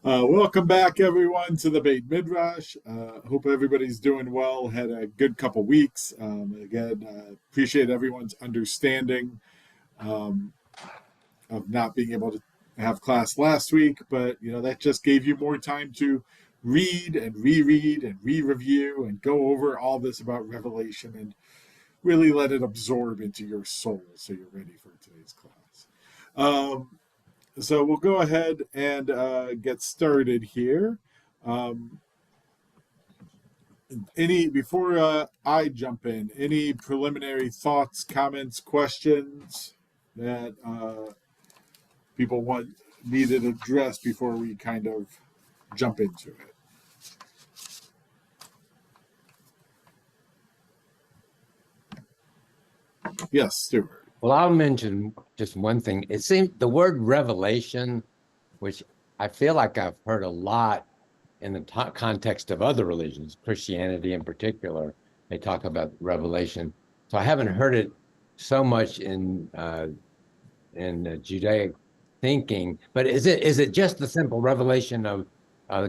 Welcome back, everyone, to the Beit Midrash. Hope everybody's doing well. Had a good couple weeks. Appreciate everyone's understanding um, of not being able to have class last week, but that just gave you more time to read and reread and re-review and go over all this about Revelation and really let it absorb into your soul so you're ready for today's class. So we'll go ahead and get started here. Any before I jump in, any preliminary thoughts, comments, questions that people needed addressed before we kind of jump into it? Yes, Stuart. Well, I'll mention just one thing. It seems the word revelation, which I feel like I've heard a lot in the context of other religions, Christianity in particular, they talk about revelation. So I haven't heard it so much in Judaic thinking. But is it just the simple revelation of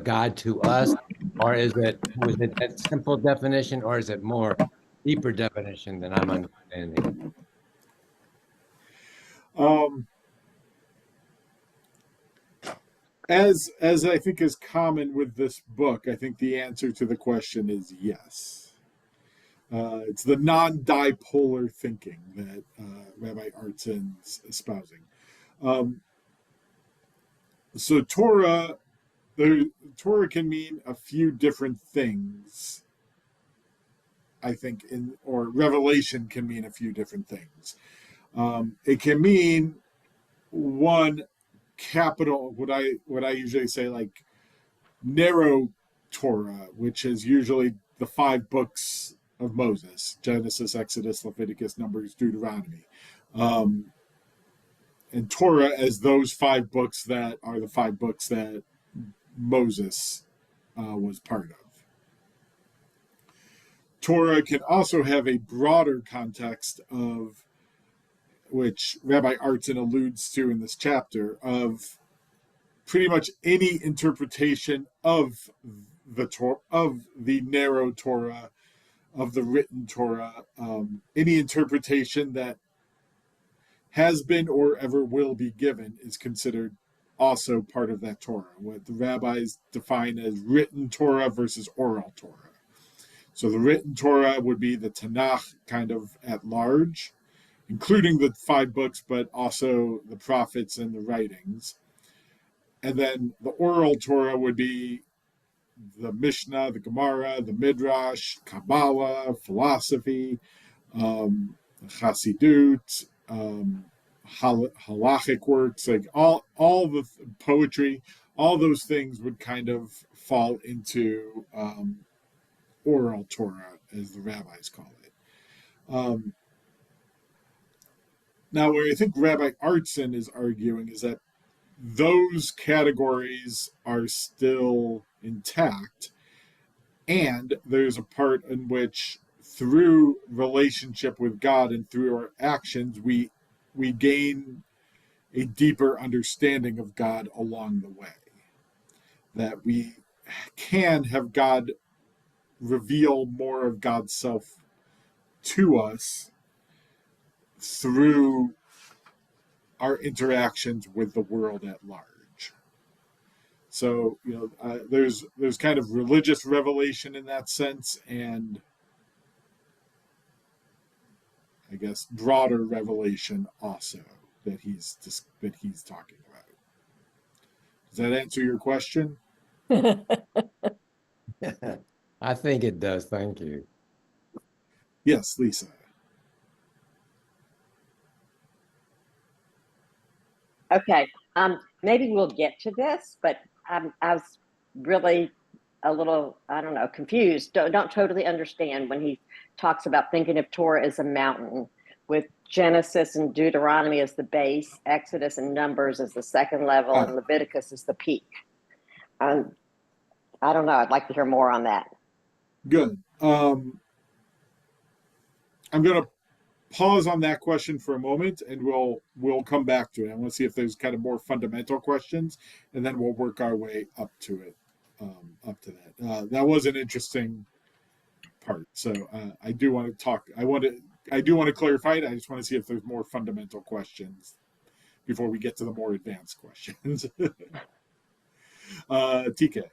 God to us, or was it that simple definition, or is it more deeper definition than I'm understanding? Um, as I think is common with this book, I think the answer to the question is yes. It's the non-dipolar thinking that Rabbi Artson's espousing. So Torah can mean a few different things. I think or Revelation can mean a few different things. It can mean one capital, what I usually say, like narrow Torah, which is usually the 5 books of Moses: Genesis, Exodus, Leviticus, Numbers, Deuteronomy, and Torah as those 5 books that are the 5 books that Moses was part of. Torah can also have a broader context of, which Rabbi Artson alludes to in this chapter, of pretty much any interpretation of the narrow Torah, of the written Torah, any interpretation that has been or ever will be given is considered also part of that Torah, what the rabbis define as written Torah versus oral Torah. So the written Torah would be the Tanakh kind of at large, including the 5 books, but also the prophets and the writings. And then the oral Torah would be the Mishnah, the Gemara, the Midrash, Kabbalah, philosophy, Chassidut, halachic works, like all the poetry, all those things would kind of fall into oral Torah, as the rabbis call it. Now, where I think Rabbi Artson is arguing is that those categories are still intact, and there's a part in which, through relationship with God and through our actions, we gain a deeper understanding of God along the way. That we can have God reveal more of God's self to us through our interactions with the world at large. So there's kind of religious revelation in that sense, and I guess broader revelation also that he's talking about. Does that answer your question? I think it does. Thank you. Yes, Lisa. Okay. Maybe we'll get to this, but I was really a little, I don't know, confused. Don't totally understand when he talks about thinking of Torah as a mountain, with Genesis and Deuteronomy as the base, Exodus and Numbers as the second level, and Leviticus as the peak. I don't know. I'd like to hear more on that. Good. I'm going to pause on that question for a moment, and we'll come back to it. I want to see if there's kind of more fundamental questions, and then we'll work our way up to it, up to that. That was an interesting part. So I do want to talk. I do want to clarify it. I just want to see if there's more fundamental questions before we get to the more advanced questions. TK.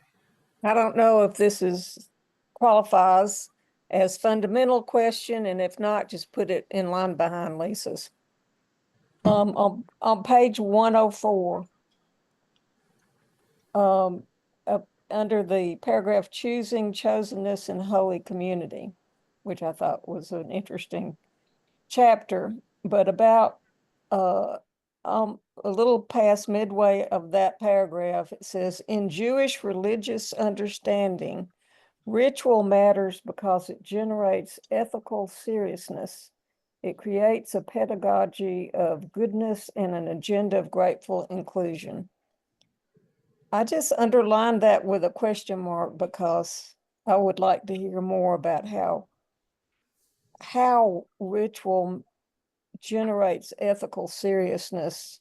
I don't know if this qualifies as fundamental question, and if not, just put it in line behind Lisa's. On page 104, under the paragraph choosing, chosenness, and holy community, which I thought was an interesting chapter, but about a little past midway of that paragraph, it says, in Jewish religious understanding, ritual matters because it generates ethical seriousness. It creates a pedagogy of goodness and an agenda of grateful inclusion. I just underlined that with a question mark because I would like to hear more about how ritual generates ethical seriousness.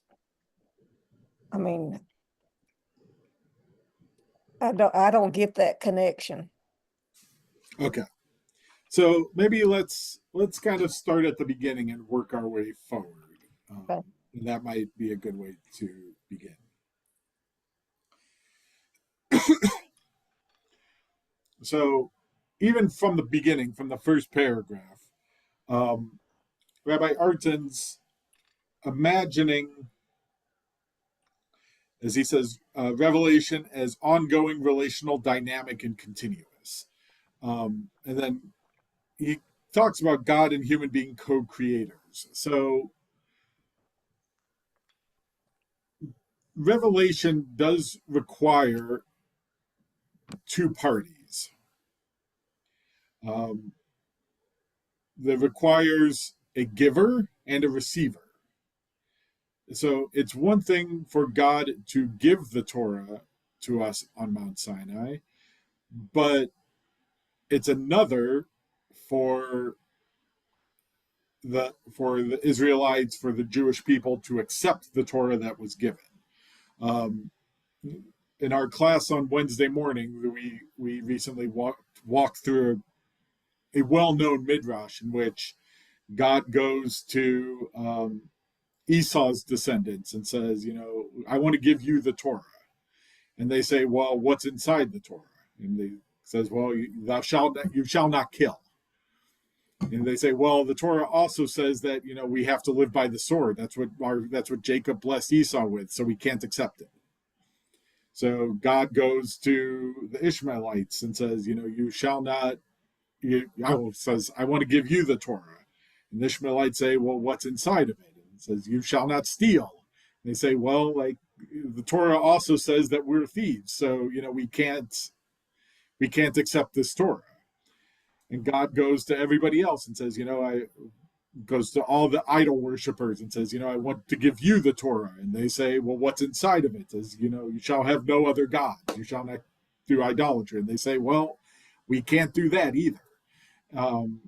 I mean, I don't get that connection. Okay. So maybe let's kind of start at the beginning and work our way forward. Okay. And that might be a good way to begin. So even from the beginning, from the first paragraph, Rabbi Artson's imagining, as he says, revelation as ongoing, relational, dynamic, and continuous. And then he talks about God and human being co-creators. So revelation does require two parties. That requires a giver and a receiver. So it's one thing for God to give the Torah to us on Mount Sinai, but it's another for the Israelites, for the Jewish people to accept the Torah that was given. In our class on Wednesday morning, we recently walked through a well-known midrash in which God goes to Esau's descendants and says, I want to give you the Torah. And they say, well, what's inside the Torah? And he says, well, you shall not kill. And they say, well, the Torah also says that, we have to live by the sword. That's what Jacob blessed Esau with, so we can't accept it. So God goes to the Ishmaelites and says, you shall not, says, I want to give you the Torah. And the Ishmaelites say, well, what's inside of it? And it says, you shall not steal. And they say, well, the Torah also says that we're thieves, so we can't accept this Torah. And God goes to everybody else and says, goes to all the idol worshipers and says, I want to give you the Torah. And they say, well, what's inside of it? It says, you shall have no other God. You shall not do idolatry. And they say, well, we can't do that either. And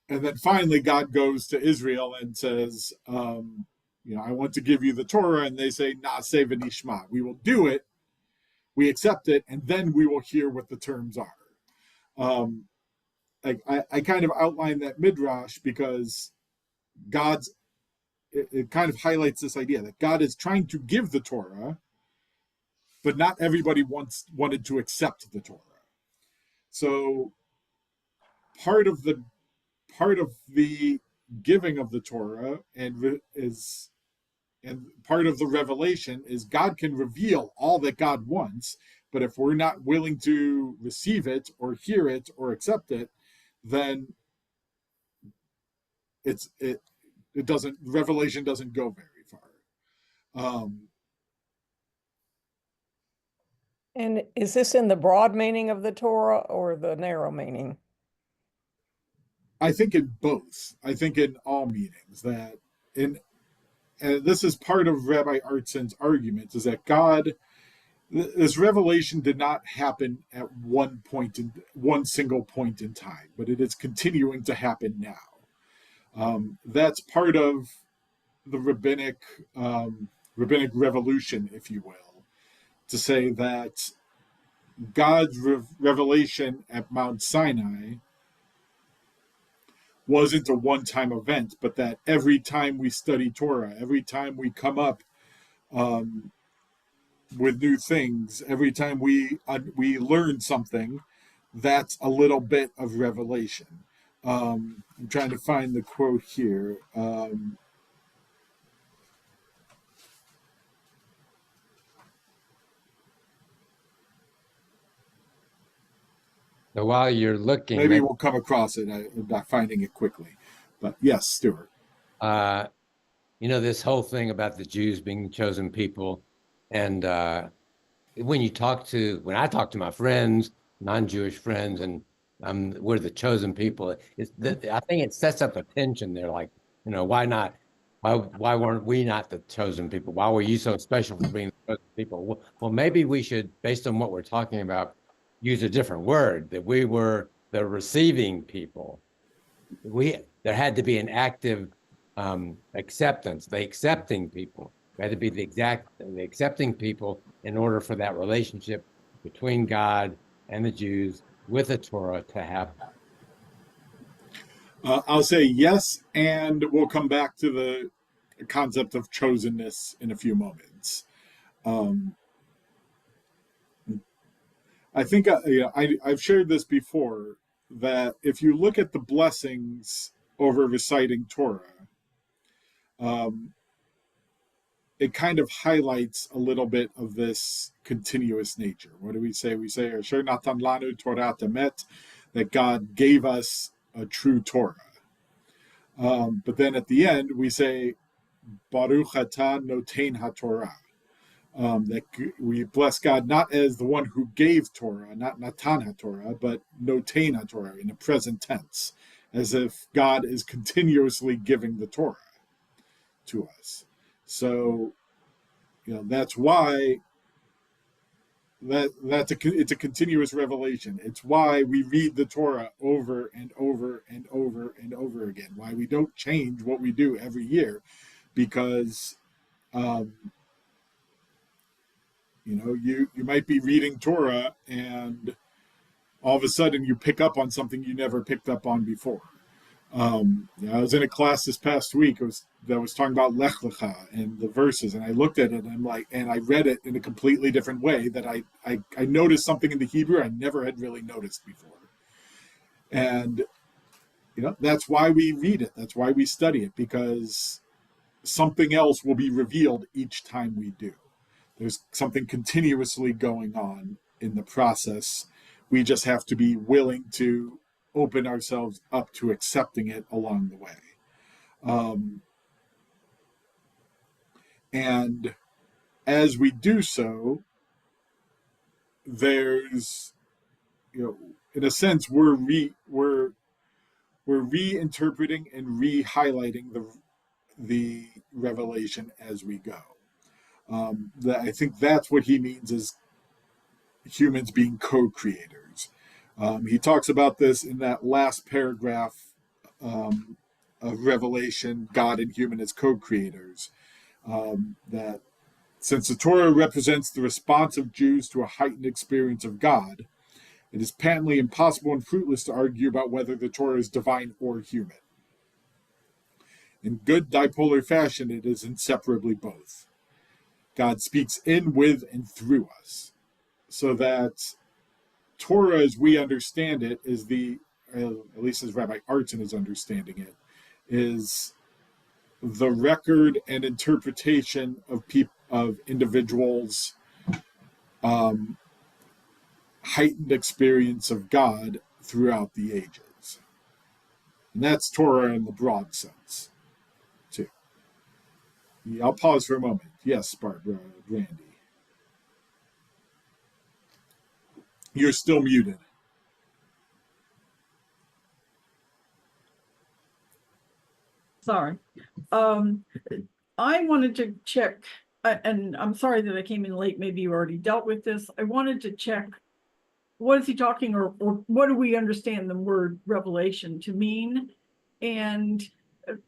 then finally, God goes to Israel and says, I want to give you the Torah. And they say, Na'aseh v'nishma. We will do it. We accept it. And then we will hear what the terms are. I kind of outlined that midrash because it kind of highlights this idea that God is trying to give the Torah, but not everybody wanted to accept the Torah. So part of the giving of the Torah and part of the revelation is God can reveal all that God wants, but if we're not willing to receive it or hear it or accept it, then revelation doesn't go very far. And is this in the broad meaning of the Torah or the narrow meaning? I think in both. I think in all meanings and this is part of Rabbi Artson's argument, is that God this revelation did not happen at one single point in time, but it is continuing to happen now. That's part of the rabbinic revolution, if you will, to say that God's revelation at Mount Sinai wasn't a one-time event, but that every time we study Torah, every time we come up with new things, every time we learn something, that's a little bit of revelation. I'm trying to find the quote here. So while you're looking, Maybe we'll come across it. I'm not finding it quickly. But yes, Stuart. this whole thing about the Jews being the chosen people, and when I talk to my friends, non-Jewish friends, and we're the chosen people, I think it sets up a tension there. Like, why not? Why weren't we not the chosen people? Why were you so special for being the chosen people? Well, maybe we should, based on what we're talking about, use a different word, that we were the receiving people. There had to be an active acceptance, the accepting people. We had to be the accepting people in order for that relationship between God and the Jews with the Torah to happen. I'll say yes, and we'll come back to the concept of chosenness in a few moments. I think I've shared this before, that if you look at the blessings over reciting Torah, it kind of highlights a little bit of this continuous nature. What do we say? We say, Asher natan lanu Torah emet, that God gave us a true Torah. But then at the end, we say, Baruch atah noten haTorah. That we bless God not as the one who gave Torah, not Natan HaTorah, but Noten HaTorah in the present tense, as if God is continuously giving the Torah to us. So, that's why it's a continuous revelation. It's why we read the Torah over and over and over and over again. Why we don't change what we do every year, because you might be reading Torah and all of a sudden you pick up on something you never picked up on before. I was in a class this past week that was talking about Lech Lecha and the verses, and I looked at it and I read it in a completely different way, that I noticed something in the Hebrew I never had really noticed before. And that's why we read it. That's why we study it, because something else will be revealed each time we do. There's something continuously going on in the process. We just have to be willing to open ourselves up to accepting it along the way. And as we do so, there's, in a sense, we're reinterpreting and re-highlighting the revelation as we go. I think that's what he means as humans being co-creators. He talks about this in that last paragraph of Revelation, God and human as co-creators. That since the Torah represents the response of Jews to a heightened experience of God, it is patently impossible and fruitless to argue about whether the Torah is divine or human. In good dipolar fashion, it is inseparably both. God speaks in, with, and through us, so that Torah, as we understand it, is at least as Rabbi Artson is understanding it, is the record and interpretation of individuals' heightened experience of God throughout the ages. And that's Torah in the broad sense, too. I'll pause for a moment. Yes, Barbara, Brandy. You're still muted. Sorry. I wanted to check and I'm sorry that I came in late, maybe you already dealt with this. I wanted to check, what is he talking, or what do we understand the word revelation to mean? And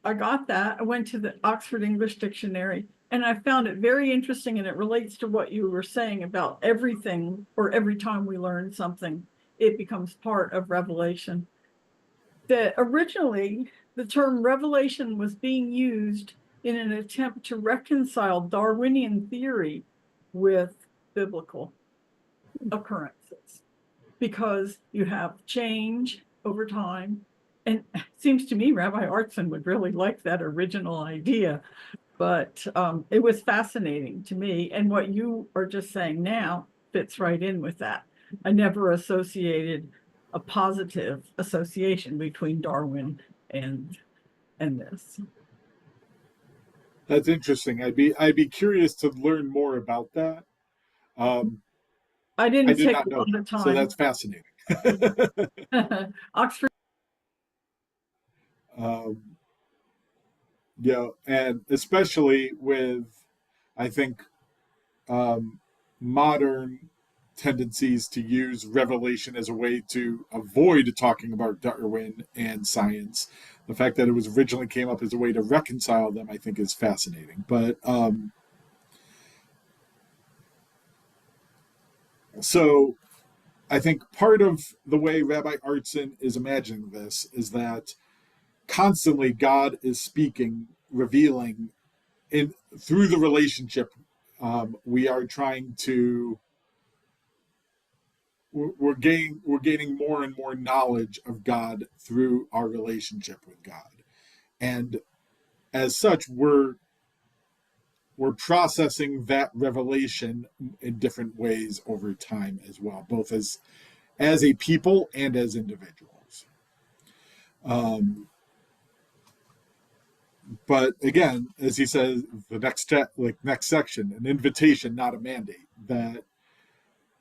I got that. I went to the Oxford English Dictionary, and I found it very interesting, and it relates to what you were saying about everything, or every time we learn something, it becomes part of revelation. That originally the term revelation was being used in an attempt to reconcile Darwinian theory with biblical occurrences, because you have change over time. And it seems to me Rabbi Artson would really like that original idea, but it was fascinating to me. And what you are just saying now fits right in with that. I never associated a positive association between Darwin and this. That's interesting. I'd be curious to learn more about that. I I didn't did take not a know lot that, of so time. that's fascinating. Oxford. Yeah, and especially with, I think, modern tendencies to use revelation as a way to avoid talking about Darwin and science. The fact that it was originally came up as a way to reconcile them, I think, is fascinating. But so I think part of the way Rabbi Artson is imagining this is that constantly God is speaking, revealing in through the relationship. We are trying to we're gaining more and more knowledge of God through our relationship with God, and as such, we're processing that revelation in different ways over time as well, both as a people and as individuals. But again, as he says, the next section, an invitation, not a mandate. That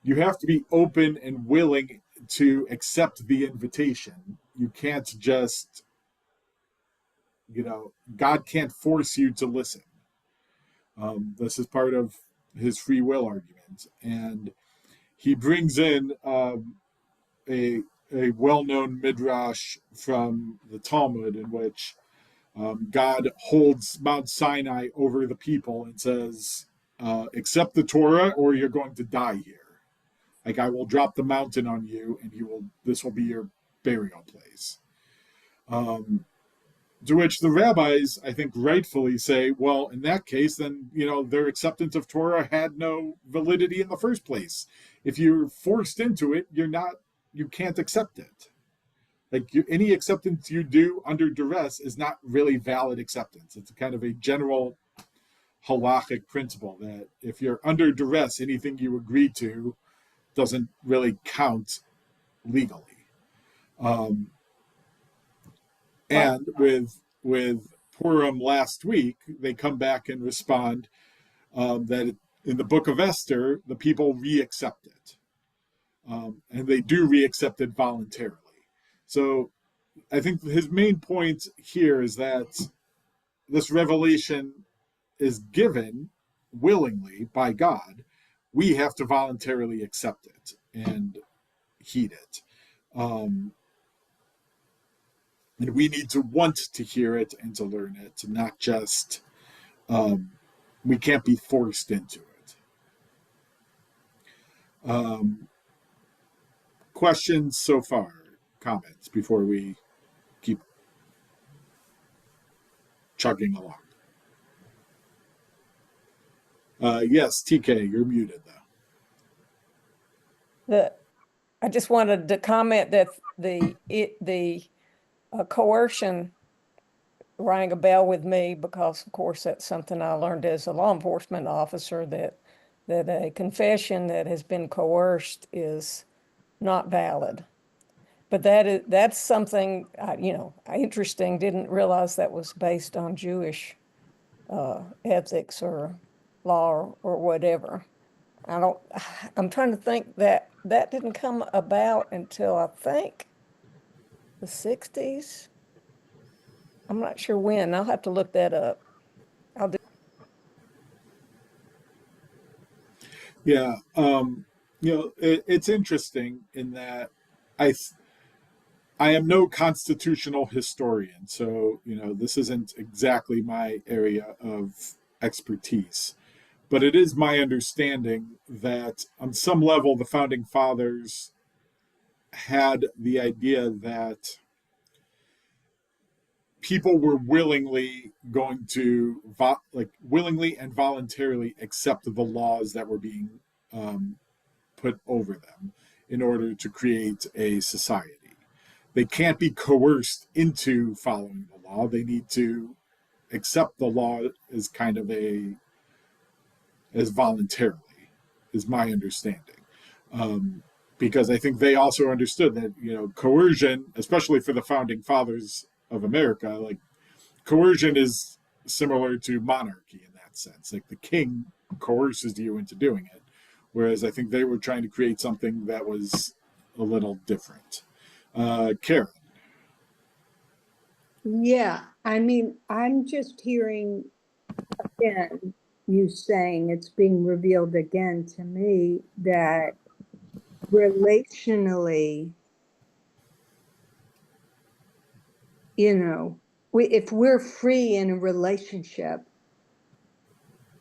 you have to be open and willing to accept the invitation. You can't just, God can't force you to listen. This is part of his free will argument, and he brings in a well-known midrash from the Talmud in which God holds Mount Sinai over the people and says, accept the Torah or you're going to die here. Like, I will drop the mountain on you and this will be your burial place. To which the rabbis, I think, rightfully say, well, in that case, then, their acceptance of Torah had no validity in the first place. If you're forced into it, you can't accept it. Like, any acceptance you do under duress is not really valid acceptance. It's kind of a general halachic principle that if you're under duress, anything you agree to doesn't really count legally. And with Purim last week, they come back and respond that in the book of Esther, the people re-accept it. And they do re-accept it voluntarily. So I think his main point here is that this revelation is given willingly by God. We have to voluntarily accept it and heed it. And we need to want to hear it and to learn it, not just, we can't be forced into it. Questions so far? Comments before we keep chugging along? Yes, TK, you're muted though. I just wanted to comment that the coercion rang a bell with me because, of course, that's something I learned as a law enforcement officer, that a confession that has been coerced is not valid. But that's something interesting. Didn't realize that was based on Jewish ethics or law or whatever. I'm trying to think that didn't come about until I think the 60s. I'm not sure when. I'll have to look that up. Yeah. It's interesting in that I I am no constitutional historian, so this isn't exactly my area of expertise. But it is my understanding that on some level the founding fathers had the idea that people were willingly going to willingly and voluntarily accept the laws that were being put over them in order to create a society. They can't be coerced into following the law. They need to accept the law as kind of as voluntarily, is my understanding. Because I think they also understood that, coercion, especially for the founding fathers of America, like coercion is similar to monarchy in that sense. Like the king coerces you into doing it. Whereas I think they were trying to create something that was a little different. Karen. Yeah, I mean, I'm just hearing again you saying it's being revealed again to me that relationally, if we're free in a relationship,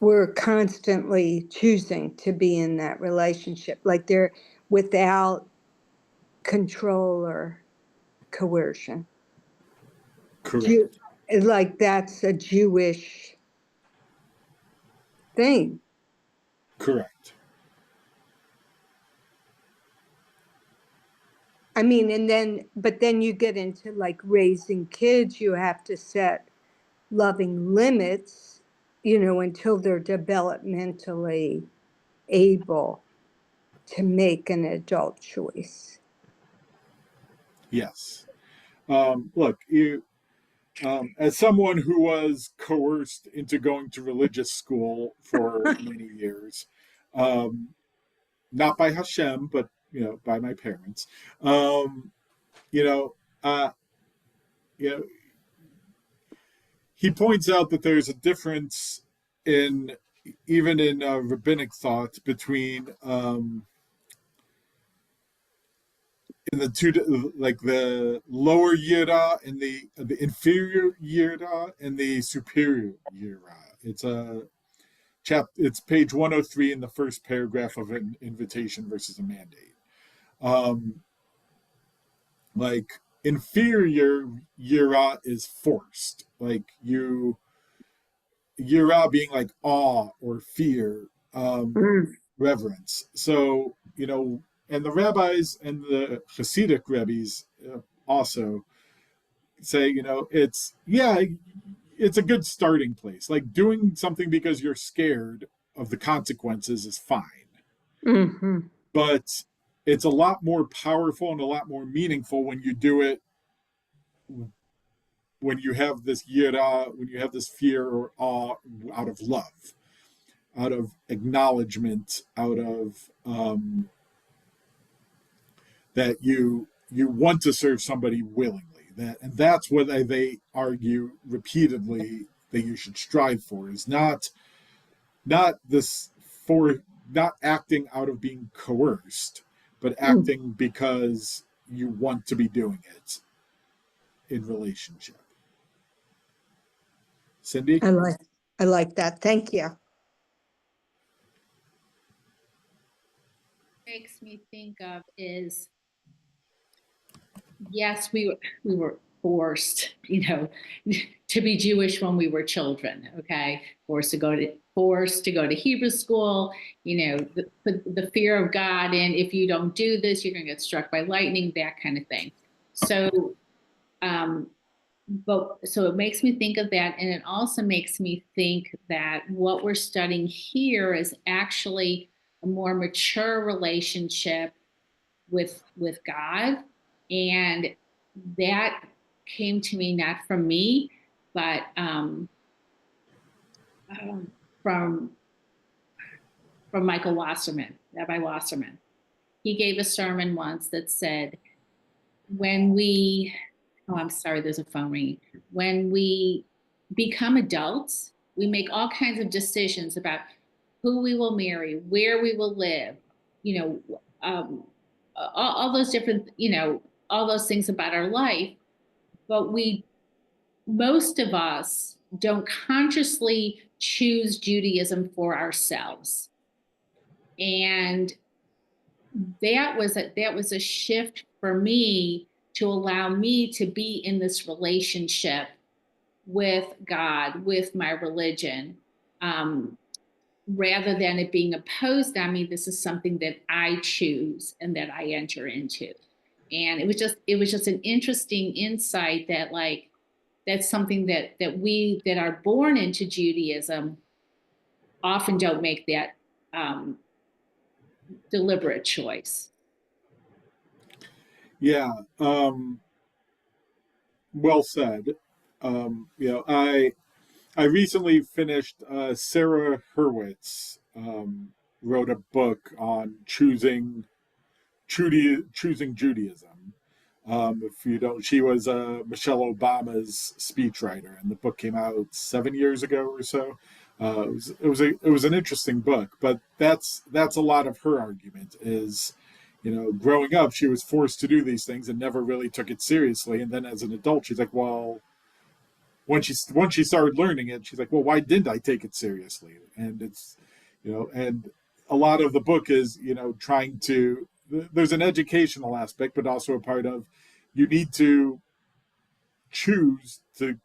we're constantly choosing to be in that relationship, like they're without control or coercion. Correct. Like that's a Jewish thing. Correct. I mean, but then you get into like raising kids, you have to set loving limits, until they're developmentally able to make an adult choice. Yes. Look, as someone who was coerced into going to religious school for many years, not by Hashem, but by my parents, you know, uh, you know, he points out that there's a difference even in rabbinic thought between in the two, like the lower yira and the inferior yira and the superior yira. It's page 103 in the first paragraph of an invitation versus a mandate. Like inferior yira is forced, like yira being like awe or fear, reverence. So and the rabbis and the Hasidic rabbis also say, it's a good starting place. Like doing something because you're scared of the consequences is fine. Mm-hmm. But it's a lot more powerful and a lot more meaningful when you do it, when you have this yira, when you have this fear or awe out of love, out of acknowledgement, out of that you want to serve somebody willingly. And that's what they argue repeatedly that you should strive for, is not acting out of being coerced, but acting because you want to be doing it in relationship. Cindy? I like that. Thank you. Makes me think of is, yes, we were forced, to be Jewish when we were children. Okay, forced to go to Hebrew school. The fear of God, and if you don't do this, you're going to get struck by lightning. That kind of thing. So, so it makes me think of that, and it also makes me think that what we're studying here is actually a more mature relationship with God. And that came to me not from me, but from Michael Wasserman, Rabbi Wasserman. He gave a sermon once that said, I'm sorry, there's a phone ringing. When we become adults, we make all kinds of decisions about who we will marry, where we will live, you know, all those different, you know, all those things about our life. But most of us don't consciously choose Judaism for ourselves. And that was a shift for me to allow me to be in this relationship with God, with my religion, rather than it being imposed on me. This is something that I choose and that I enter into. And it was just an interesting insight that, like, that's something that we that are born into Judaism often don't make that deliberate choice. Yeah. Well said. You know, I recently finished Sarah Hurwitz wrote a book on choosing Judaism. If you don't, she was Michelle Obama's speechwriter, and the book came out 7 years ago or so. It was an interesting book, but that's a lot of her argument is, you know, growing up she was forced to do these things and never really took it seriously, and then as an adult she's like, well, when she started learning it, she's like, well, why didn't I take it seriously? And it's, you know, and a lot of the book is, you know, trying to, there's an educational aspect, but also a part of you need to choose to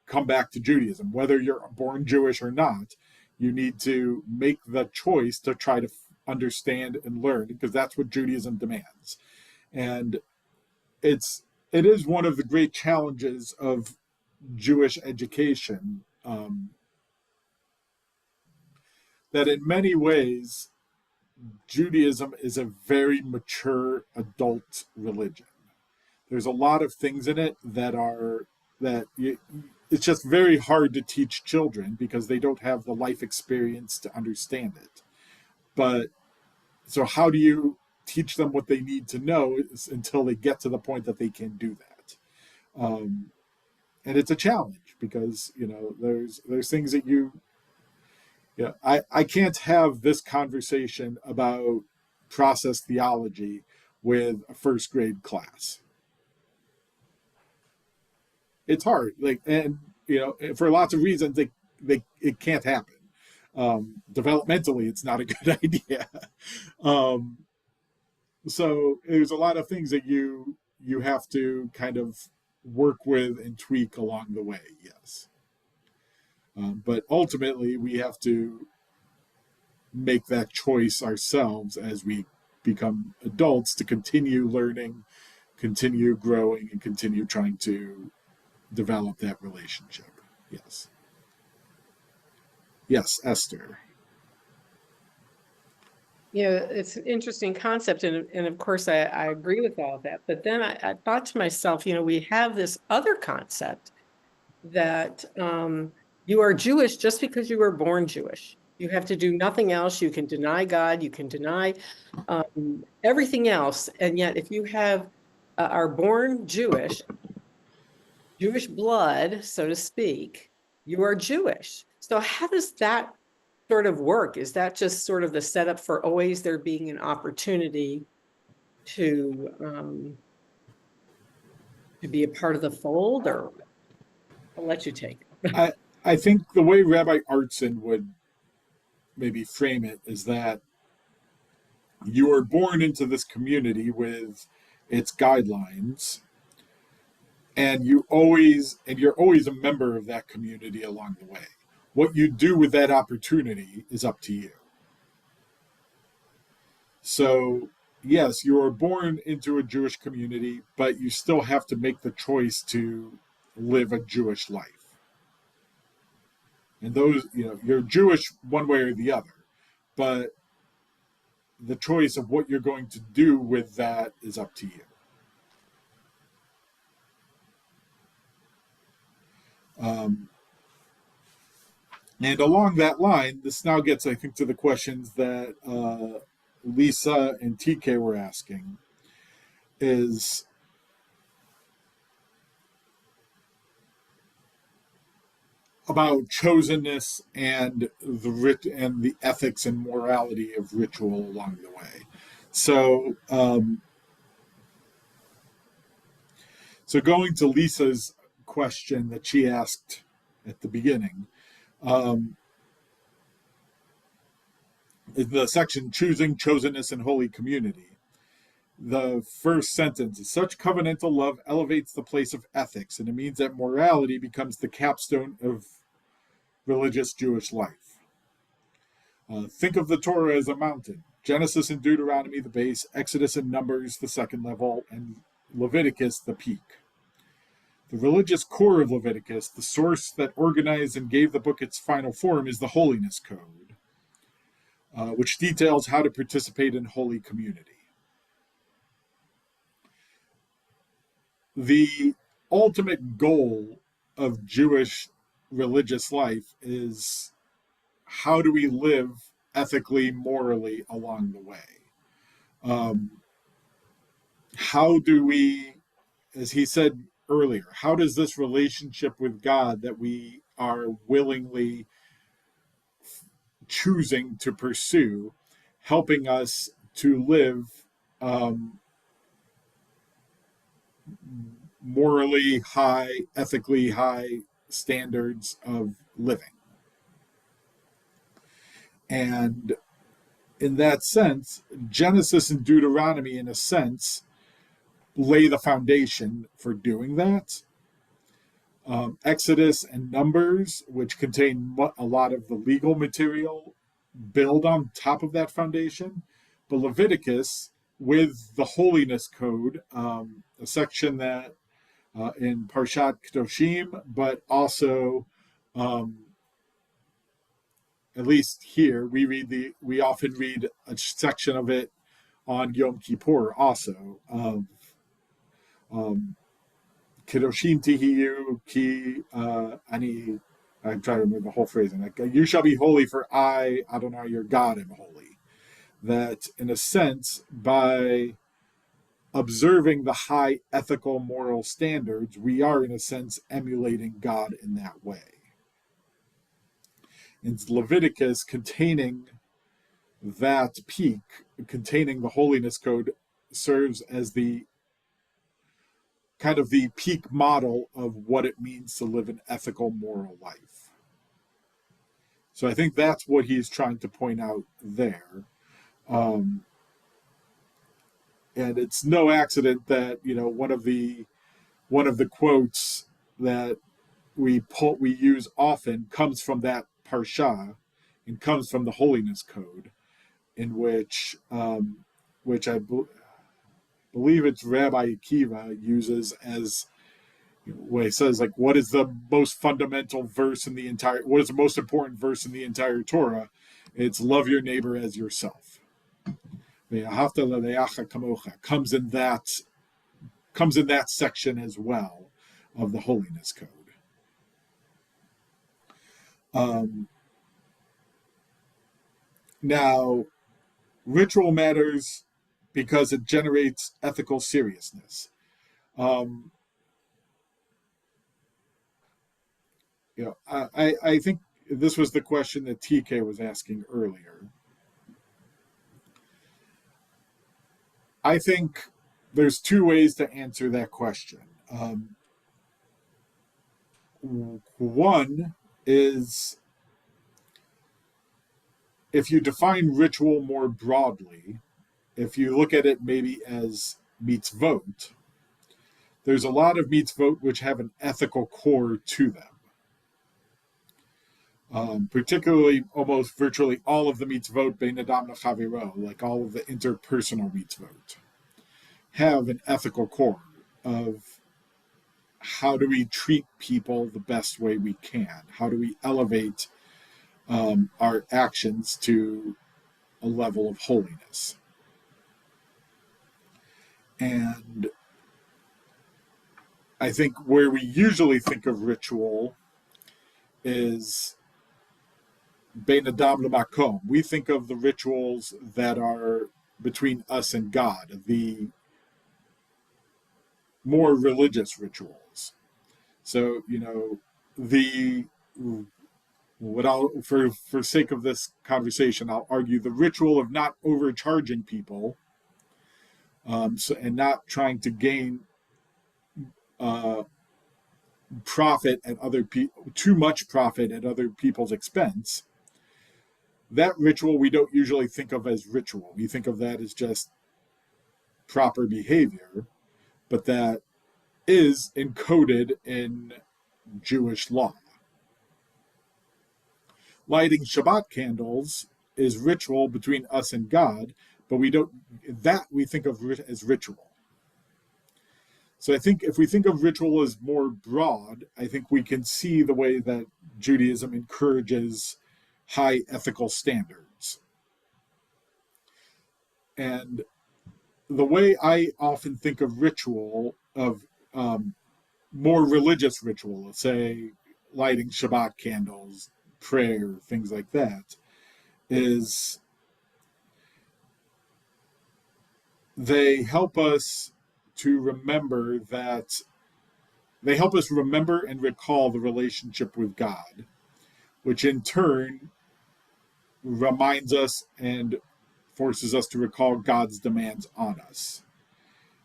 come back to Judaism, whether you're born Jewish or not. You need to make the choice to try to understand and learn, because that's what Judaism demands. And it is one of the great challenges of Jewish education, that in many ways Judaism is a very mature adult religion. There's a lot of things in it it's just very hard to teach children because they don't have the life experience to understand it. But so how do you teach them what they need to know until they get to the point that they can do that? And it's a challenge because, you know, there's things that I can't have this conversation about process theology with a first grade class. It's hard, like, and you know, for lots of reasons, it can't happen. Developmentally, it's not a good idea. So there's a lot of things that you have to kind of work with and tweak along the way. Yes, but ultimately, we have to make that choice ourselves as we become adults to continue learning, continue growing, and continue trying to develop that relationship. Yes. Yes, Esther. Yeah, it's an interesting concept. And of course, I agree with all of that. But then I thought to myself, you know, we have this other concept that you are Jewish just because you were born Jewish. You have to do nothing else. You can deny God. You can deny everything else. And yet, if you are born Jewish blood, so to speak, you are Jewish. So how does that sort of work? Is that just sort of the setup for always there being an opportunity to be a part of the fold? Or I'll let you take it. I think the way Rabbi Artson would maybe frame it is that you are born into this community with its guidelines, and you're always a member of that community along the way. What you do with that opportunity is up to you. So yes, you are born into a Jewish community, but you still have to make the choice to live a Jewish life. And those, you know, you're Jewish one way or the other, but the choice of what you're going to do with that is up to you. And along that line, this now gets, I think, to the questions that Lisa and TK were asking, is about chosenness and the ethics and morality of ritual along the way. So, so going to Lisa's question that she asked at the beginning, in the section choosing, chosenness, and holy community, the first sentence is such covenantal love elevates the place of ethics, and it means that morality becomes the capstone of religious Jewish life. Think of the Torah as a mountain. Genesis and Deuteronomy, the base, Exodus and Numbers, the second level, and Leviticus, the peak. The religious core of Leviticus, the source that organized and gave the book its final form, is the Holiness Code, which details how to participate in holy community. The ultimate goal of Jewish religious life is how do we live ethically, morally along the way? How do we, as he said earlier, how does this relationship with God that we are willingly choosing to pursue helping us to live morally high, ethically high standards of living? And in that sense, Genesis and Deuteronomy, in a sense, lay the foundation for doing that. Exodus and Numbers, which contain a lot of the legal material, build on top of that foundation. But Leviticus, with the Holiness Code, a section that in Parshat Kedoshim, but also, at least here, we often read a section of it on Yom Kippur also, of Kedoshim Tihiyu ki ani. I'm trying to remember the whole phrasing. Like, you shall be holy, for I, Adonai, your God, am holy. That, in a sense, by observing the high ethical, moral standards, we are, in a sense, emulating God in that way. And Leviticus, containing that peak, containing the Holiness Code, serves as the kind of the peak model of what it means to live an ethical, moral life. So I think that's what he's trying to point out there. And it's no accident that, you know, one of the quotes that we use often comes from that parsha and comes from the Holiness Code, in which I believe it's Rabbi Akiva uses as, where he says, like, what is the most fundamental verse in the entire, what is the most important verse in the entire Torah? It's love your neighbor as yourself. Comes in that section as well of the Holiness Code. Now, ritual matters because it generates ethical seriousness. I think this was the question that TK was asking earlier. I think there's two ways to answer that question. One is, if you define ritual more broadly, if you look at it maybe as mitzvot, there's a lot of mitzvot which have an ethical core to them. Particularly, almost virtually all of the mitzvot, bein adam lechavero, like all of the interpersonal mitzvot, have an ethical core of how do we treat people the best way we can? How do we elevate our actions to a level of holiness? And I think where we usually think of ritual is bein adam lemakom. We think of the rituals that are between us and God, the more religious rituals. So, you know, the what I'll, for sake of this conversation, I'll argue the ritual of not overcharging people, and not trying to gain profit at other people, too much profit at other people's expense. That ritual we don't usually think of as ritual. We think of that as just proper behavior, but that is encoded in Jewish law. Lighting Shabbat candles is ritual between us and God, but we think of as ritual. So I think if we think of ritual as more broad, I think we can see the way that Judaism encourages high ethical standards. And the way I often think of ritual, of more religious ritual, let's say lighting Shabbat candles, prayer, things like that, is they help us remember and recall the relationship with God, which in turn reminds us and forces us to recall God's demands on us.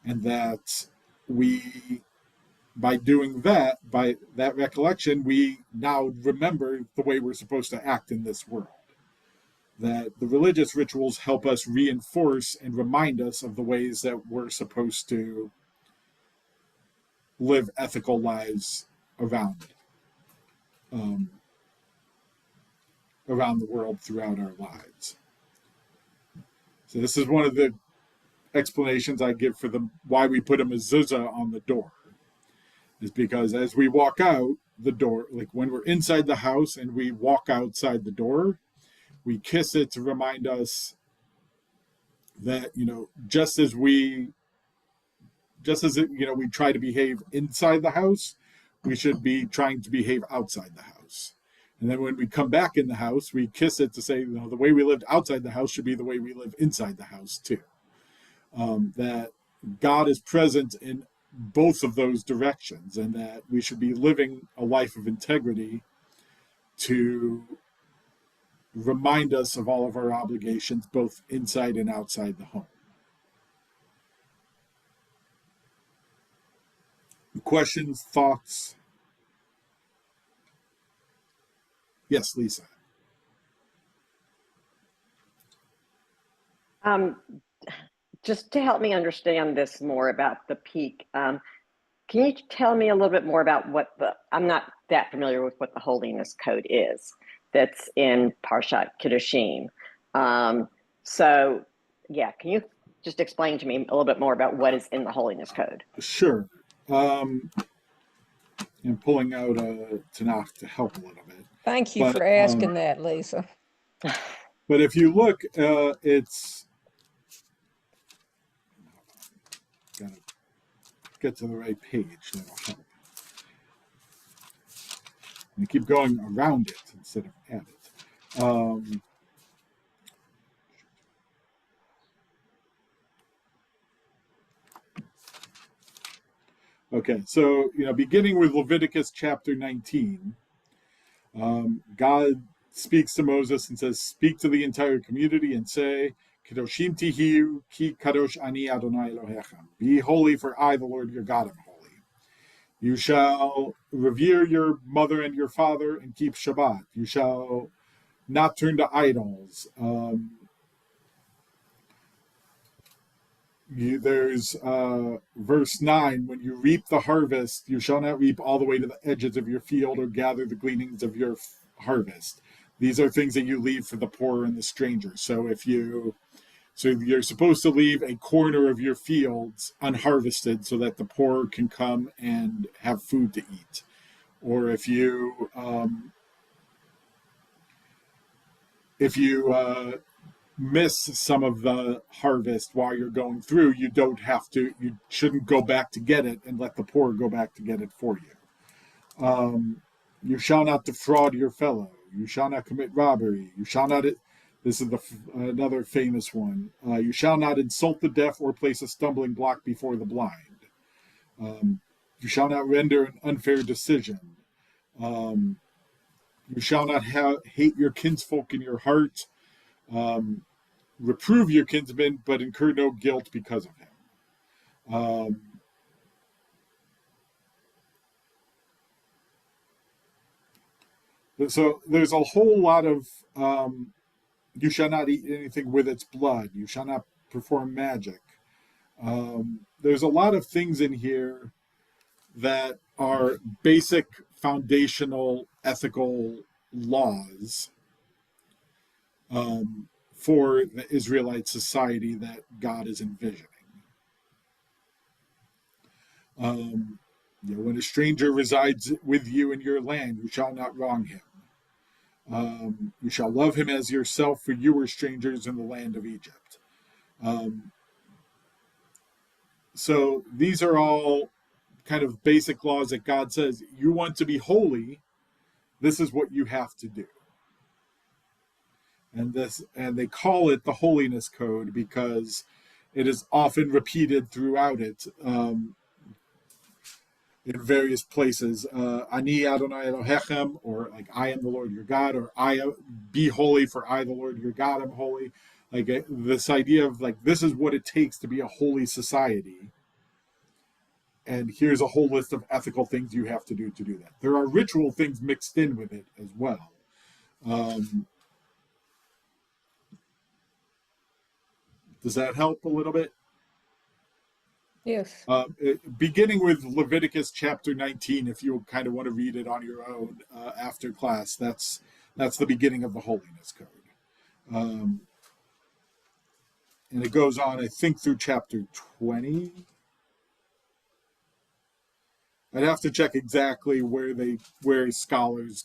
And that by doing that, by that recollection, we now remember the way we're supposed to act in this world. That the religious rituals help us reinforce and remind us of the ways that we're supposed to live ethical lives around the world throughout our lives. So this is one of the explanations I give for why we put a mezuzah on the door, is because as we walk out the door, like when we're inside the house and we walk outside the door, we kiss it to remind us that, just as we try to behave inside the house, we should be trying to behave outside the house. And then when we come back in the house, we kiss it to say, the way we lived outside the house should be the way we live inside the house too. That God is present in both of those directions, and that we should be living a life of integrity to remind us of all of our obligations, both inside and outside the home. Questions, thoughts? Yes, Lisa. Just to help me understand this more about the peak, can you tell me a little bit more about I'm not that familiar with what the holiness code is that's in Parshat Kedoshim. So yeah, can you just explain to me a little bit more about what is in the holiness code? Sure. I'm pulling out a Tanakh to help a little bit. Thank you for asking that, Lisa. But if you look, it's gotta get to the right page. That'll help. And keep going around it instead of at it. Okay, so beginning with Leviticus chapter 19, God speaks to Moses and says, "Speak to the entire community and say, Kadoshim tihiu ki kadosh ani Adonai Elohechem. Be holy, for I, the Lord your God, am holy. You shall revere your mother and your father and keep Shabbat. You shall not turn to idols." There's verse 9, when you reap the harvest, you shall not reap all the way to the edges of your field or gather the gleanings of your harvest. These are things that you leave for the poor and the stranger. So you're supposed to leave a corner of your fields unharvested so that the poor can come and have food to eat. Or if you miss some of the harvest while you're going through, you shouldn't go back to get it and let the poor go back to get it for you. You shall not defraud your fellow. You shall not commit robbery. You shall not, this is another famous one. You shall not insult the deaf or place a stumbling block before the blind. You shall not render an unfair decision. You shall not hate your kinsfolk in your heart. Reprove your kinsman, but incur no guilt because of him. So there's a whole lot of you shall not eat anything with its blood. You shall not perform magic. There's a lot of things in here that are basic foundational ethical laws for the Israelite society that God is envisioning. When a stranger resides with you in your land, you shall not wrong him. You shall love him as yourself, for you were strangers in the land of Egypt. So these are all kind of basic laws that God says, you want to be holy, this is what you have to do. And they call it the holiness code because it is often repeated throughout it in various places. Ani Adonai Elohechem, or like I am the Lord your God, or be holy, for I the Lord your God am holy. Like this idea of like this is what it takes to be a holy society. And here's a whole list of ethical things you have to do that. There are ritual things mixed in with it as well. Does that help a little bit? Yes. Beginning with Leviticus chapter 19, if you kind of want to read it on your own after class, that's the beginning of the holiness code. And it goes on, I think, through chapter 20. I'd have to check exactly where scholars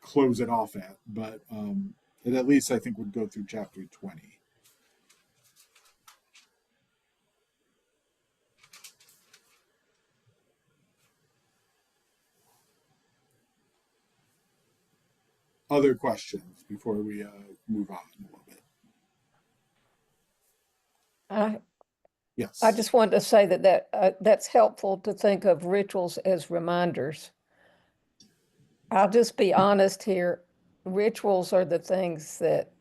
close it off at, but it at least I think would go through chapter 20. Other questions before we move on a little bit? Yes. I just wanted to say that that's helpful to think of rituals as reminders. I'll just be honest here. Rituals are the things that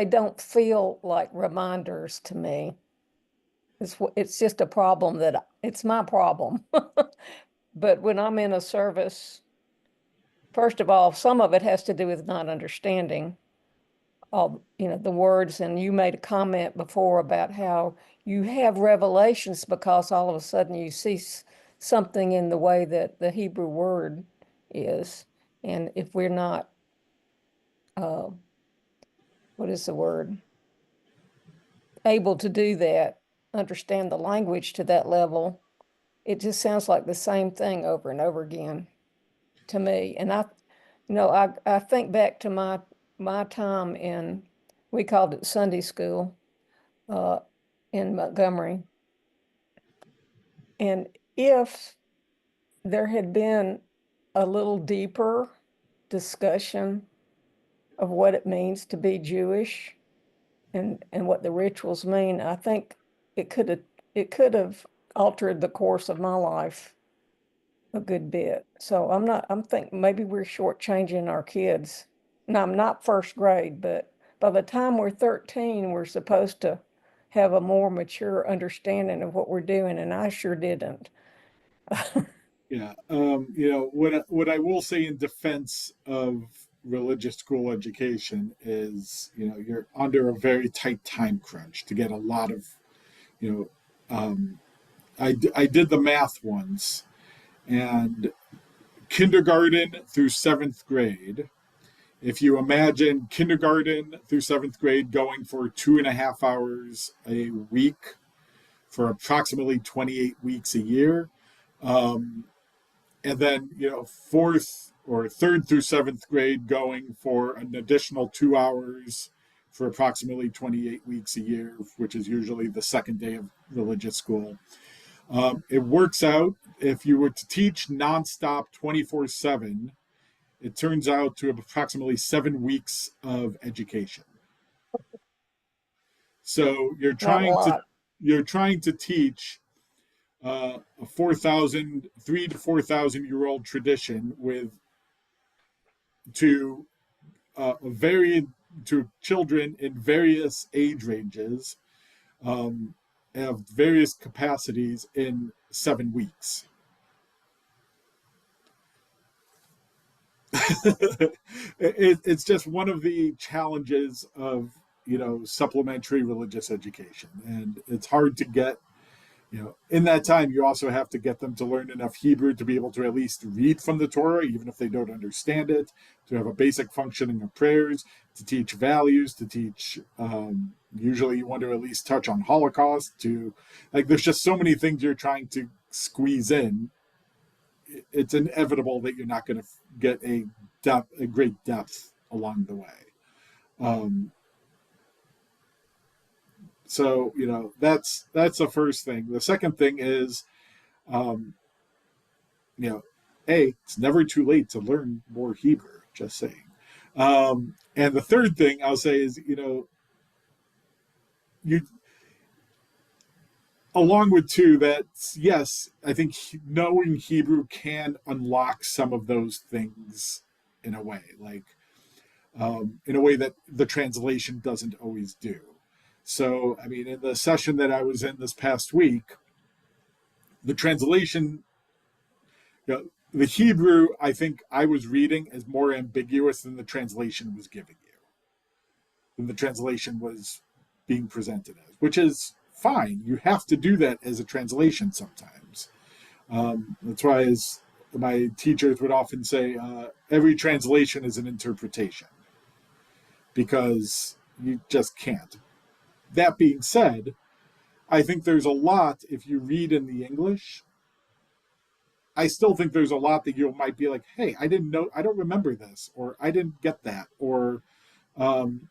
don't feel like reminders to me. It's just a problem it's my problem. But when I'm in a service, first of all, some of it has to do with not understanding all, the words. And you made a comment before about how you have revelations because all of a sudden you see something in the way that the Hebrew word is. And if we're not, what is the word? Able to do that, understand the language to that level, it just sounds like the same thing over and over again to me. And I think back to my time in, we called it Sunday school in Montgomery. And if there had been a little deeper discussion of what it means to be Jewish and what the rituals mean, I think it could have altered the course of my life a good bit. So I'm thinking maybe we're shortchanging our kids. And I'm not first grade, but by the time we're 13, we're supposed to have a more mature understanding of what we're doing, and I sure didn't. Yeah. What I will say in defense of religious school education is, you're under a very tight time crunch to get a lot of, I did the math once, and kindergarten through seventh grade, if you imagine kindergarten through seventh grade going for 2.5 hours a week for approximately 28 weeks a year, and then fourth or third through seventh grade going for an additional 2 hours for approximately 28 weeks a year, which is usually the second day of religious school. It works out, if you were to teach nonstop 24/7, it turns out to approximately 7 weeks of education. So you're trying to teach a 3 to 4,000 year old tradition to children in various age ranges, of various capacities in 7 weeks. It's just one of the challenges of supplementary religious education, and it's hard to get. In that time, you also have to get them to learn enough Hebrew to be able to at least read from the Torah, even if they don't understand it, to have a basic functioning of prayers, to teach values, to teach, usually you want to at least touch on Holocaust, there's just so many things you're trying to squeeze in. It's inevitable that you're not going to get a great depth along the way. So, that's the first thing. The second thing is, it's never too late to learn more Hebrew, just saying. And the third thing I'll say is, along with that, yes, I think knowing Hebrew can unlock some of those things in a way, in a way that the translation doesn't always do. So, in the session that I was in this past week, the translation, the Hebrew, I think I was reading is more ambiguous than the translation was giving you, than the translation was being presented as, which is fine. You have to do that as a translation sometimes. That's why, as my teachers would often say, every translation is an interpretation, because you just can't. That being said, I think there's a lot, if you read in the English, I still think there's a lot that you might be like, hey, I didn't know, I don't remember this, or I didn't get that, or, I'm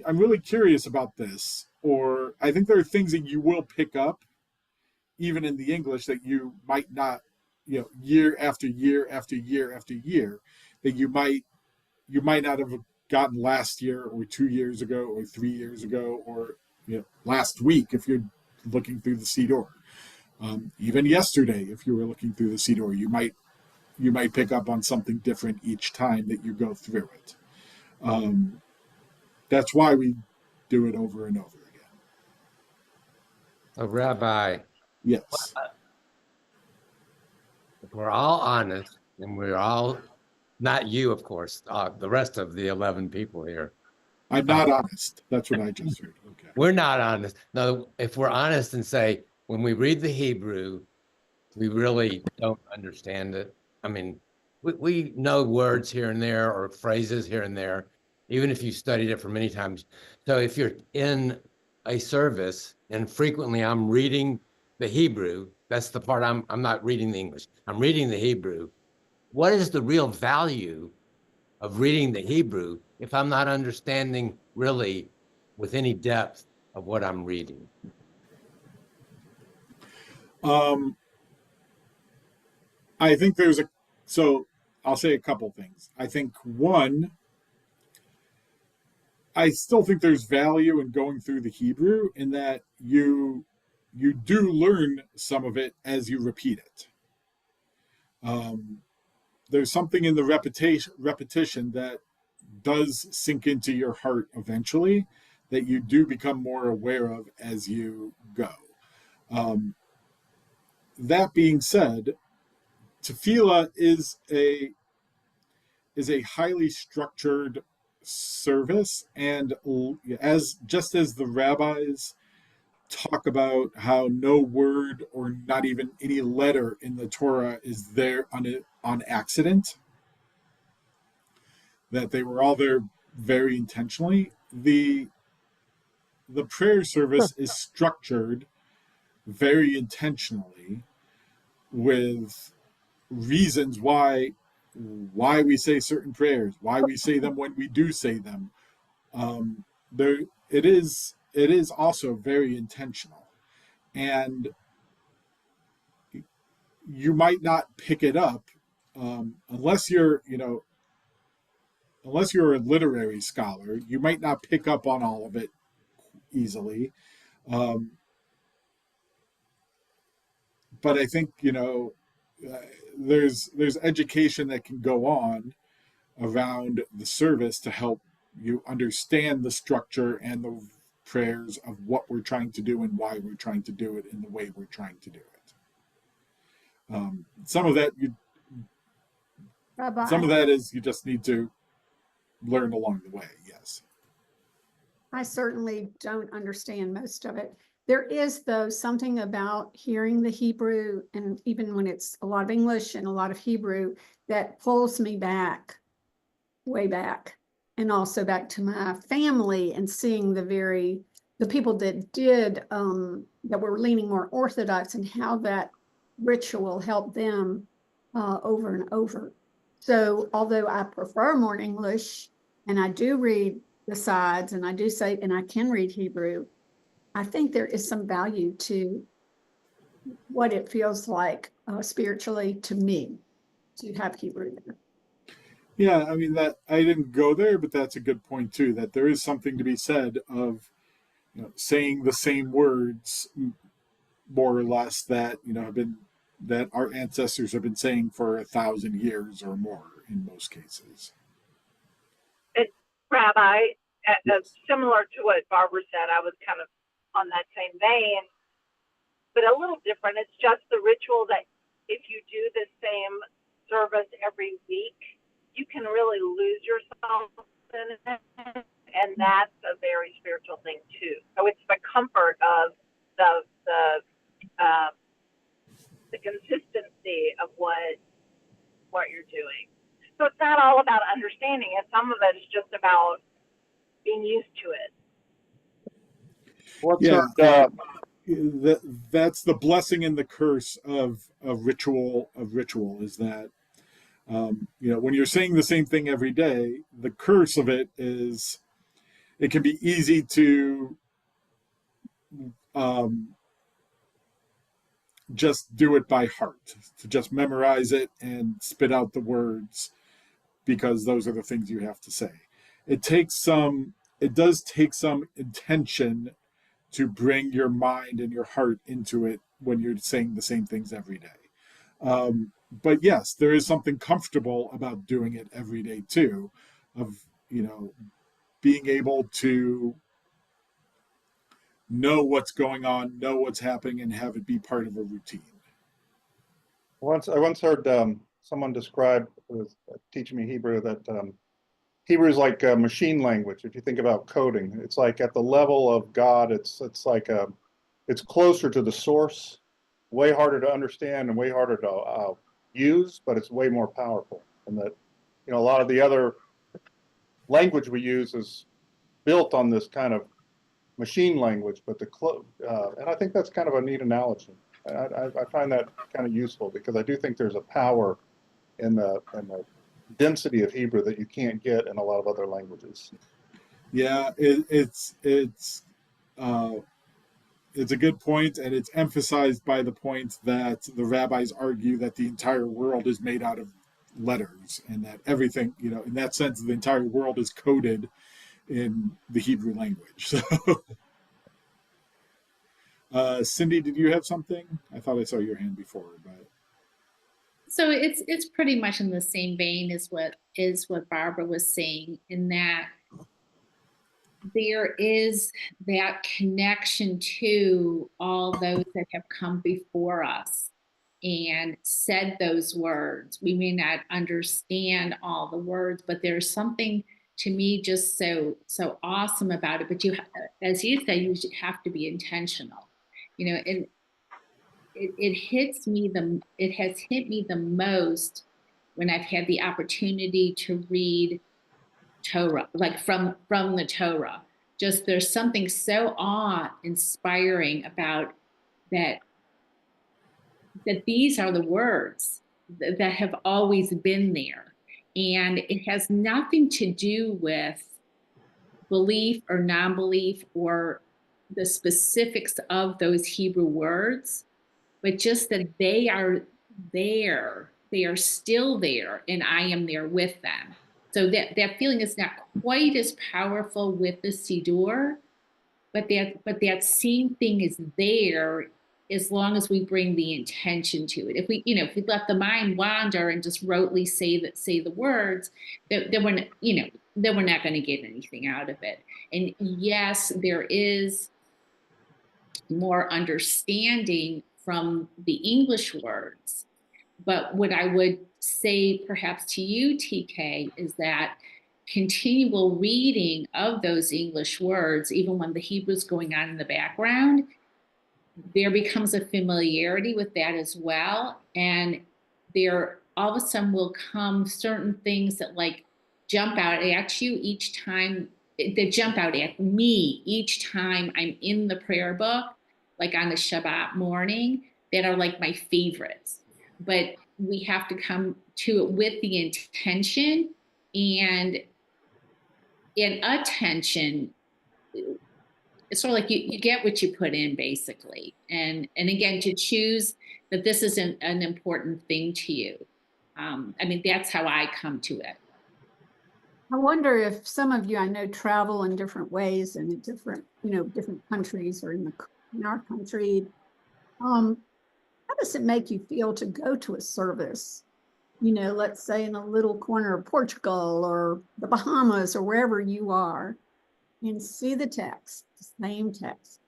really curious about this, or I think there are things that you will pick up, even in the English, that you might not, year after year after year after year, that you might not have gotten last year or 2 years ago or 3 years ago, or last week if you're looking through the Siddur. Even yesterday, if you were looking through the Siddur, you might pick up on something different each time that you go through it. That's why we do it over and over again. So, Rabbi, Yes. if we're all honest, and we're all, not you, of course, the rest of the 11 people here. I'm not honest. That's what I just heard. Okay. We're not honest. No, if we're honest and say, when we read the Hebrew, we really don't understand it. We know words here and there, or phrases here and there, even if you studied it for many times. So if you're in a service and frequently I'm reading the Hebrew, that's the part I'm not reading the English. I'm reading the Hebrew. What is the real value of reading the Hebrew if I'm not understanding really with any depth of what I'm reading? I think I'll say a couple things. I think one, I still think there's value in going through the Hebrew in that you do learn some of it as you repeat it. There's something in the repetition that does sink into your heart eventually, that you do become more aware of as you go. That being said, tefillah is a highly structured service, and as the rabbis talk about how no word or not even any letter in the Torah is there on accident, that they were all there very intentionally. The prayer service is structured very intentionally, with reasons why we say certain prayers, why we say them when we do say them. It is also very intentional, and you might not pick it up unless you're a literary scholar. You might not pick up on all of it but I think, there's education that can go on around the service to help you understand the structure and the prayers of what we're trying to do and why we're trying to do it in the way we're trying to do it. Some of that is you just need to learn along the way. Yes. I certainly don't understand most of it. There is, though, something about hearing the Hebrew, and even when it's a lot of English and a lot of Hebrew, that pulls me back, way back, and also back to my family and seeing the people that that were leaning more Orthodox and how that ritual helped them over and over. So although I prefer more English and I do read the sides and I do say, and I can read Hebrew, I think there is some value to what it feels like spiritually to me to have Hebrew there. Yeah, I mean, that I didn't go there, but that's a good point too, that there is something to be said of saying the same words more or less that that our ancestors have been saying for 1,000 years or more in most cases. Rabbi, similar to what Barbara said, I was kind of on that same vein, but a little different. It's just the ritual that if you do the same service every week, you can really lose yourself in it, and that's a very spiritual thing too. So it's the comfort of the consistency of what you're doing. So it's not all about understanding it. Some of it is just about being used to it. That's the blessing and the curse of ritual is that when you're saying the same thing every day, the curse of it is it can be easy to just do it by heart, to just memorize it and spit out the words because those are the things you have to say. It does take some intention to bring your mind and your heart into it when you're saying the same things every day. But yes, there is something comfortable about doing it every day too, of being able to know what's going on, know what's happening, and have it be part of a routine. I once heard someone describe, who was teaching me Hebrew, that Hebrew is like a machine language. If you think about coding, it's like at the level of God, it's like it's closer to the source, way harder to understand and way harder to use, but it's way more powerful. And that a lot of the other language we use is built on this kind of machine language, but and I think that's kind of a neat analogy. I find that kind of useful because I do think there's a power in the density of Hebrew that you can't get in a lot of other languages. Yeah, it's a good point, and it's emphasized by the point that the rabbis argue that the entire world is made out of letters, and that everything, in that sense, the entire world is coded in the Hebrew language. So, Cindy, did you have something? I thought I saw your hand before, but. So it's pretty much in the same vein as what Barbara was saying, in that there is that connection to all those that have come before us and said those words. We may not understand all the words, but there's something to me just so awesome about it. But as you say, you have to be intentional, and it has hit me the most when I've had the opportunity to read Torah, like from the Torah. Just there's something so awe-inspiring about that these are the words that have always been there. And it has nothing to do with belief or non-belief or the specifics of those Hebrew words, but just that they are there. They are still there, and I am there with them. So that feeling is not quite as powerful with the Siddur, but that same thing is there as long as we bring the intention to it. If we, if we let the mind wander and just rotely say the words, then we're, then we're not going to get anything out of it. And yes, there is more understanding from the English words. But what I would say perhaps to you, TK, is that continual reading of those English words, even when the Hebrew is going on in the background, there becomes a familiarity with that as well. And there all of a sudden will come certain things that like jump out at you each time, that jump out at me each time I'm in the prayer book, like on a Shabbat morning, that are like my favorites. But we have to come to it with the intention and attention. It's sort of like you get what you put in, basically. And again, to choose that this is an important thing to you. I mean, that's how I come to it. I wonder if some of you I know travel in different ways and in different, different countries or in our country. How does it make you feel to go to a service? Let's say in a little corner of Portugal or the Bahamas or wherever you are, and see the text, the same text,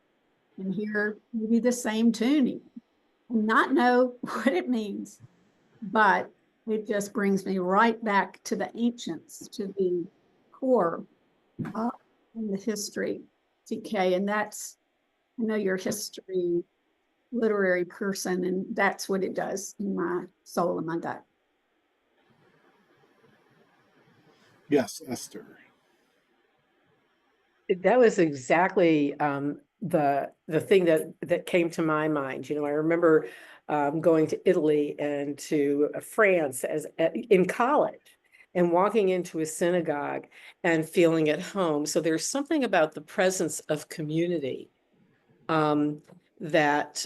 and hear maybe the same tuning, and not know what it means, but it just brings me right back to the ancients, to the core in the history, TK. And that's, I know you're a history literary person, and that's what it does in my soul and my gut. Yes, Esther. That was exactly the thing that came to my mind. I remember going to Italy and to France in college, and walking into a synagogue and feeling at home. So there's something about the presence of community that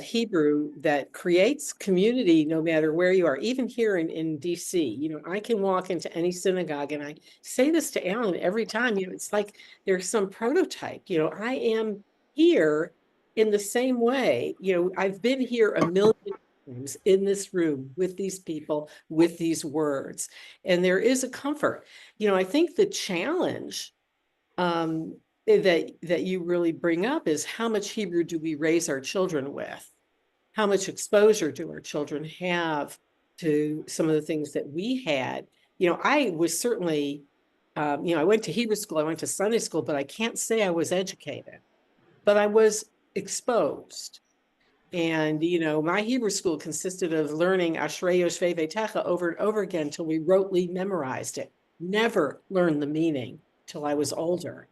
Hebrew that creates community no matter where you are, even here in DC. I can walk into any synagogue, and I say this to Alan every time, it's like there's some prototype. I am here in the same way. I've been here a million times in this room with these people, with these words, and there is a comfort. I think the challenge that you really bring up is how much Hebrew do we raise our children with? How much exposure do our children have to some of the things that we had? I was certainly, I went to Hebrew school, I went to Sunday school, but I can't say I was educated, but I was exposed. And, my Hebrew school consisted of learning Ashrei Yoshvei Veitecha over and over again till we rotely memorized it. Never learned the meaning till I was older.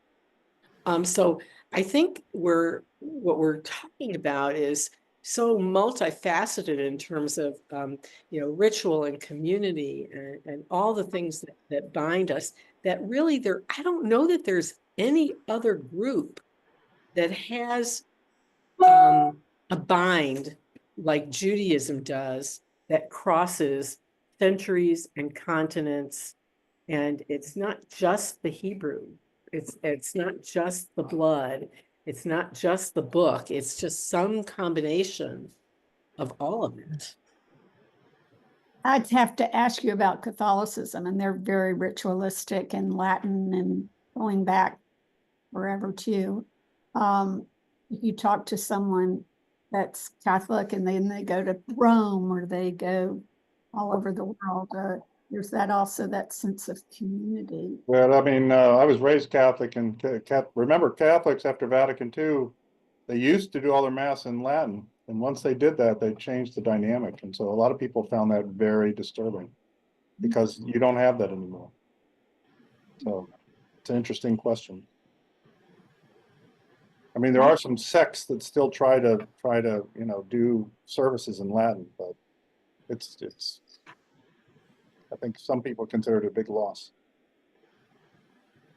So I think what we're talking about is so multifaceted in terms of, ritual and community and all the things that bind us, that really I don't know that there's any other group that has a bind like Judaism does, that crosses centuries and continents. And it's not just the Hebrew. It's not just the blood. It's not just the book. It's just some combination of all of it. I'd have to ask you about Catholicism, and they're very ritualistic and Latin and going back forever too. If you talk to someone that's Catholic and then they go to Rome or they go all over the world, there's that sense of community. Well, I mean, I was raised Catholic, and remember, Catholics after Vatican II, they used to do all their mass in Latin. And once they did that, they changed the dynamic. And so a lot of people found that very disturbing, because you don't have that anymore. So it's an interesting question. I mean, there are some sects that still try to do services in Latin, but it's I think some people consider it a big loss.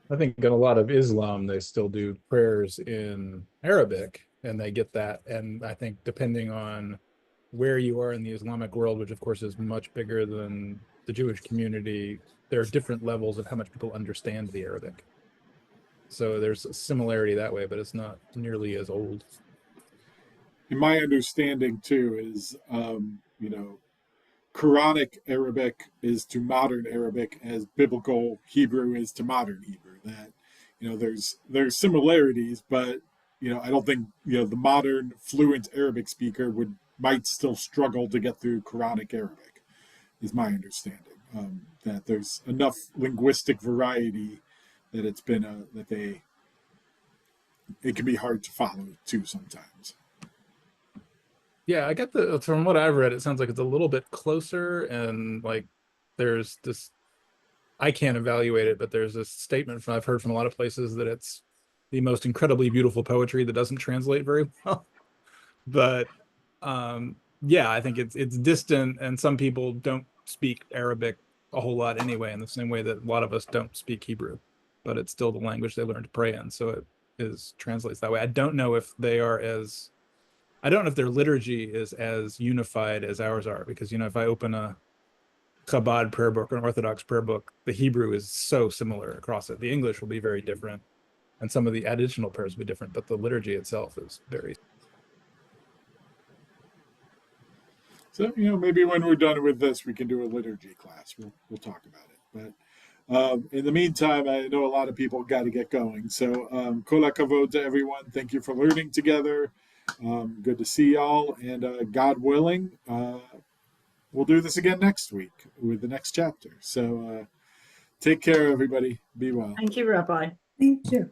I think in a lot of Islam, they still do prayers in Arabic, and they get that. And I think depending on where you are in the Islamic world, which of course is much bigger than the Jewish community, there are different levels of how much people understand the Arabic. So there's a similarity that way, but it's not nearly as old. in my understanding too is, Quranic Arabic is to modern Arabic as biblical Hebrew is to modern Hebrew. That, there's similarities, but, I don't think, the modern fluent Arabic speaker might still struggle to get through Quranic Arabic, is my understanding. That there's enough linguistic variety that it can be hard to follow too sometimes. Yeah, I get from what I've read, it sounds like it's a little bit closer, and like there's this, I can't evaluate it, but there's this statement I've heard from a lot of places that it's the most incredibly beautiful poetry that doesn't translate very well. But yeah, I think it's distant, and some people don't speak Arabic a whole lot anyway, in the same way that a lot of us don't speak Hebrew, but it's still the language they learn to pray in, so it translates that way. I don't know if I don't know if their liturgy is as unified as ours are, because, if I open a Chabad prayer book or an Orthodox prayer book, the Hebrew is so similar across it. The English will be very different, and some of the additional prayers will be different, but the liturgy itself is very. So, maybe when we're done with this, we can do a liturgy class. We'll talk about it. But in the meantime, I know a lot of people got to get going. So, kol hakavod to everyone. Thank you for learning together. Good to see y'all. And God willing, we'll do this again next week with the next chapter. So take care, everybody. Be well. Thank you, Rabbi. Thank you.